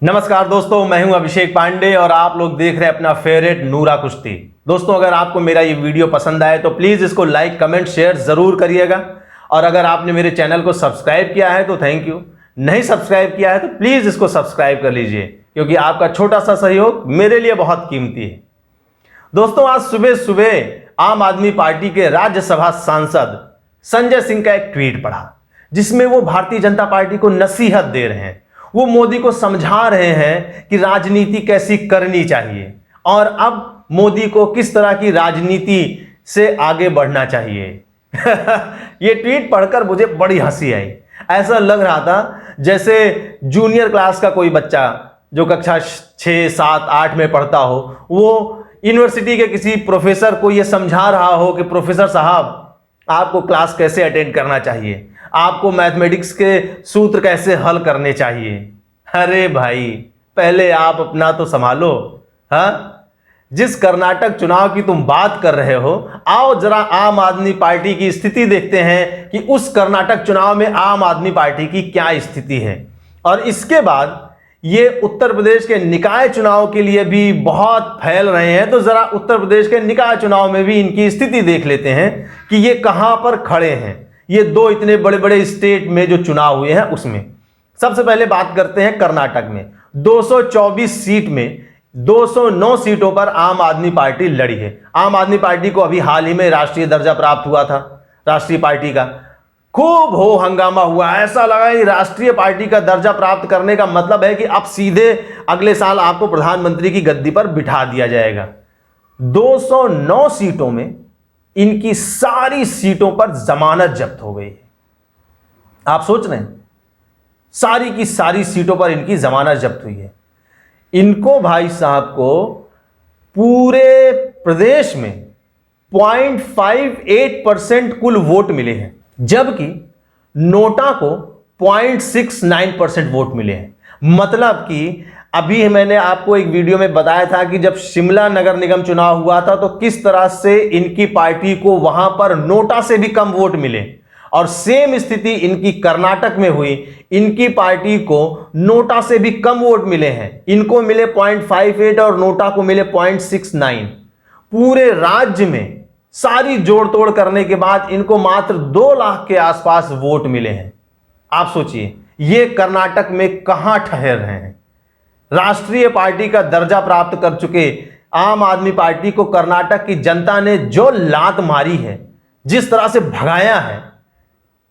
नमस्कार दोस्तों, मैं हूं अभिषेक पांडे और आप लोग देख रहे हैं अपना फेवरेट नूरा कुश्ती। दोस्तों, अगर आपको मेरा ये वीडियो पसंद आए तो प्लीज़ इसको लाइक कमेंट शेयर ज़रूर करिएगा। और अगर आपने मेरे चैनल को सब्सक्राइब किया है तो थैंक यू, नहीं सब्सक्राइब किया है तो प्लीज़ इसको सब्सक्राइब कर लीजिए, क्योंकि आपका छोटा सा सहयोग मेरे लिए बहुत कीमती है। दोस्तों, आज सुबह सुबह आम आदमी पार्टी के राज्यसभा सांसद संजय सिंह का एक ट्वीट पढ़ा, जिसमें वो भारतीय जनता पार्टी को नसीहत दे रहे हैं। वो मोदी को समझा रहे हैं कि राजनीति कैसी करनी चाहिए और अब मोदी को किस तरह की राजनीति से आगे बढ़ना चाहिए। ये ट्वीट पढ़कर मुझे बड़ी हंसी आई। ऐसा लग रहा था जैसे जूनियर क्लास का कोई बच्चा जो कक्षा 6, 7, 8 में पढ़ता हो, वो यूनिवर्सिटी के किसी प्रोफेसर को ये समझा रहा हो कि प्रोफेसर साहब, आपको क्लास कैसे अटेंड करना चाहिए, आपको मैथमेटिक्स के सूत्र कैसे हल करने चाहिए। अरे भाई, पहले आप अपना तो संभालो। हाँ, जिस कर्नाटक चुनाव की तुम बात कर रहे हो, आओ जरा आम आदमी पार्टी की स्थिति देखते हैं कि उस कर्नाटक चुनाव में आम आदमी पार्टी की क्या स्थिति है। और इसके बाद ये उत्तर प्रदेश के निकाय चुनाव के लिए भी बहुत फैल रहे हैं, तो जरा उत्तर प्रदेश के निकाय चुनाव में भी इनकी स्थिति देख लेते हैं कि ये कहां पर खड़े हैं। ये दो इतने बड़े बड़े स्टेट में जो चुनाव हुए हैं उसमें सबसे पहले बात करते हैं कर्नाटक में। 224 सीट में 209 सीटों पर आम आदमी पार्टी लड़ी है। आम आदमी पार्टी को अभी हाल ही में राष्ट्रीय दर्जा प्राप्त हुआ था। राष्ट्रीय पार्टी का खूब हो हंगामा हुआ, ऐसा लगा कि राष्ट्रीय पार्टी का दर्जा प्राप्त करने का मतलब है कि अब सीधे अगले साल आपको प्रधानमंत्री की गद्दी पर बिठा दिया जाएगा। 209 सीटों में इनकी सारी सीटों पर जमानत जब्त हो गई है। आप सोच रहे हैं, सारी की सारी सीटों पर इनकी जमानत जब्त हुई है। इनको भाई साहब को पूरे प्रदेश में 0.58% कुल वोट मिले हैं, जबकि नोटा को 0.69% वोट मिले हैं। मतलब कि अभी मैंने आपको एक वीडियो में बताया था कि जब शिमला नगर निगम चुनाव हुआ था तो किस तरह से इनकी पार्टी को वहां पर नोटा से भी कम वोट मिले, और सेम स्थिति इनकी कर्नाटक में हुई। इनकी पार्टी को नोटा से भी कम वोट मिले हैं। इनको मिले 0.58 और नोटा को मिले 0.69। पूरे राज्य में सारी जोड़ तोड़ करने के बाद इनको मात्र 2 लाख के आसपास वोट मिले हैं। आप सोचिए, ये कर्नाटक में कहां ठहर रहे हैं। राष्ट्रीय पार्टी का दर्जा प्राप्त कर चुके आम आदमी पार्टी को कर्नाटक की जनता ने जो लात मारी है, जिस तरह से भगाया है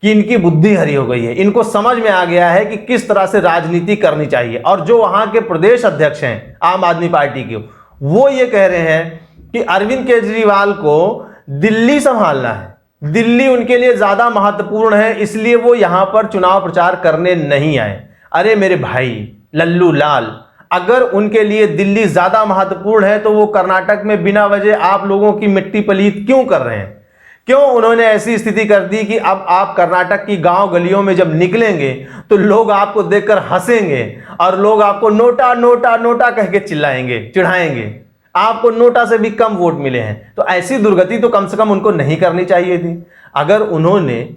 कि इनकी बुद्धि हरी हो गई है। इनको समझ में आ गया है कि किस तरह से राजनीति करनी चाहिए। और जो वहां के प्रदेश अध्यक्ष हैं आम आदमी पार्टी के, वो ये कह रहे हैं कि अरविंद केजरीवाल को दिल्ली संभालना है, दिल्ली उनके लिए ज्यादा महत्वपूर्ण है, इसलिए वो यहां पर चुनाव प्रचार करने नहीं आए। अरे मेरे भाई लल्लू लाल, अगर उनके लिए दिल्ली ज्यादा महत्वपूर्ण है तो वो कर्नाटक में बिना वजह आप लोगों की मिट्टी पलीत क्यों कर रहे हैं? क्यों उन्होंने ऐसी स्थिति कर दी कि अब आप कर्नाटक की गांव गलियों में जब निकलेंगे तो लोग आपको देखकर हंसेंगे और लोग आपको नोटा नोटा नोटा कह के चिल्लाएंगे, चिढ़ाएंगे। आपको नोटा से भी कम वोट मिले हैं, तो ऐसी दुर्गति तो कम से कम उनको नहीं करनी चाहिए थी। अगर उन्होंने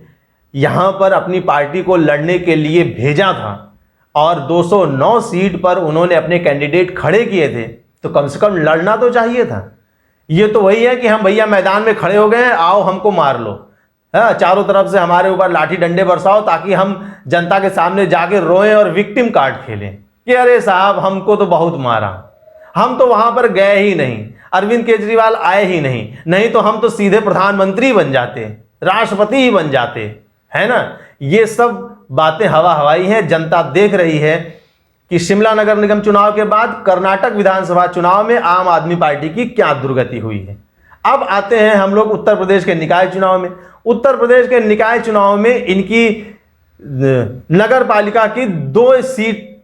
यहां पर अपनी पार्टी को लड़ने के लिए भेजा था और 209 सीट पर उन्होंने अपने कैंडिडेट खड़े किए थे, तो कम से कम लड़ना तो चाहिए था। ये तो वही है कि हम भैया मैदान में खड़े हो गए हैं, आओ हमको मार लो। हाँ, चारों तरफ से हमारे ऊपर लाठी डंडे बरसाओ ताकि हम जनता के सामने जाके रोएं और विक्टिम कार्ड खेलें कि अरे साहब हमको तो बहुत मारा, हम तो वहां पर गए ही नहीं, अरविंद केजरीवाल आए ही नहीं, नहीं तो हम तो सीधे प्रधानमंत्री बन जाते, राष्ट्रपति ही बन जाते, है ना। ये सब बातें हवा हवाई हैं। जनता देख रही है कि शिमला नगर निगम चुनाव के बाद कर्नाटक विधानसभा चुनाव में आम आदमी पार्टी की क्या दुर्गति हुई है। अब आते हैं हम लोग उत्तर प्रदेश के निकाय चुनाव में। उत्तर प्रदेश के निकाय चुनाव में इनकी नगर पालिका की 2 सीट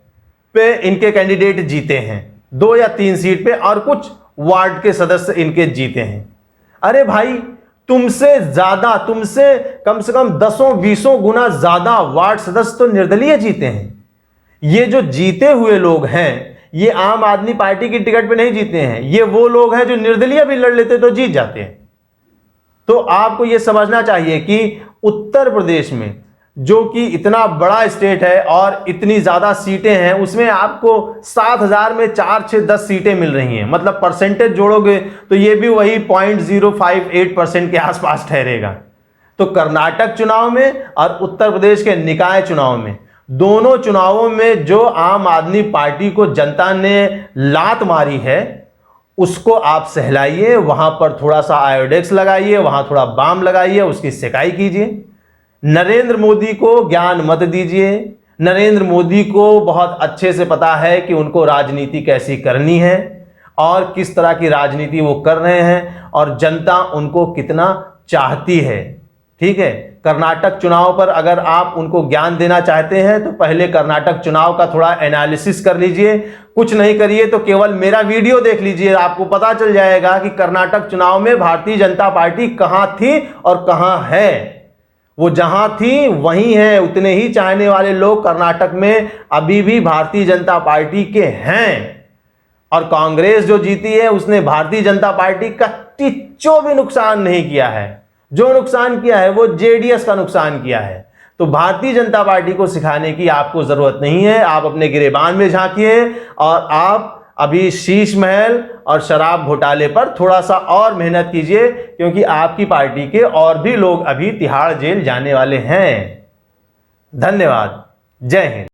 पे इनके कैंडिडेट जीते हैं, 2 या 3 सीट पे, और कुछ वार्ड के सदस्य इनके जीते हैं। अरे भाई, तुमसे ज्यादा, तुमसे कम से कम 10-20 गुना ज्यादा वार्ड सदस्य तो निर्दलीय जीते हैं। ये जो जीते हुए लोग हैं, ये आम आदमी पार्टी की टिकट पे नहीं जीते हैं, ये वो लोग हैं जो निर्दलीय भी लड़ लेते तो जीत जाते हैं। तो आपको ये समझना चाहिए कि उत्तर प्रदेश में जो कि इतना बड़ा स्टेट है और इतनी ज़्यादा सीटें हैं, उसमें आपको 7,000 में 4, 6, 10 सीटें मिल रही हैं। मतलब परसेंटेज जोड़ोगे तो ये भी वही 0.058% के आसपास ठहरेगा। तो कर्नाटक चुनाव में और उत्तर प्रदेश के निकाय चुनाव में, दोनों चुनावों में जो आम आदमी पार्टी को जनता ने लात मारी है, उसको आप सहलाइए, वहां पर थोड़ा सा आयोडेक्स लगाइए, वहां थोड़ा बाम लगाइए, उसकी सिकाई कीजिए। नरेंद्र मोदी को ज्ञान मत दीजिए। नरेंद्र मोदी को बहुत अच्छे से पता है कि उनको राजनीति कैसी करनी है और किस तरह की राजनीति वो कर रहे हैं और जनता उनको कितना चाहती है। ठीक है, कर्नाटक चुनाव पर अगर आप उनको ज्ञान देना चाहते हैं तो पहले कर्नाटक चुनाव का थोड़ा एनालिसिस कर लीजिए। कुछ नहीं करिए तो केवल मेरा वीडियो देख लीजिए, आपको पता चल जाएगा कि कर्नाटक चुनाव में भारतीय जनता पार्टी कहां थी और कहां है। वो जहां थी वहीं है। उतने ही चाहने वाले लोग कर्नाटक में अभी भी भारतीय जनता पार्टी के हैं। और कांग्रेस जो जीती है उसने भारतीय जनता पार्टी का टिच्चो भी नुकसान नहीं किया है। जो नुकसान किया है वो जेडीएस का नुकसान किया है। तो भारतीय जनता पार्टी को सिखाने की आपको जरूरत नहीं है। आप अपने गिरेबान में झांकिए और आप अभी शीश महल और शराब घोटाले पर थोड़ा सा और मेहनत कीजिए, क्योंकि आपकी पार्टी के और भी लोग अभी तिहाड़ जेल जाने वाले हैं। धन्यवाद। जय हिंद।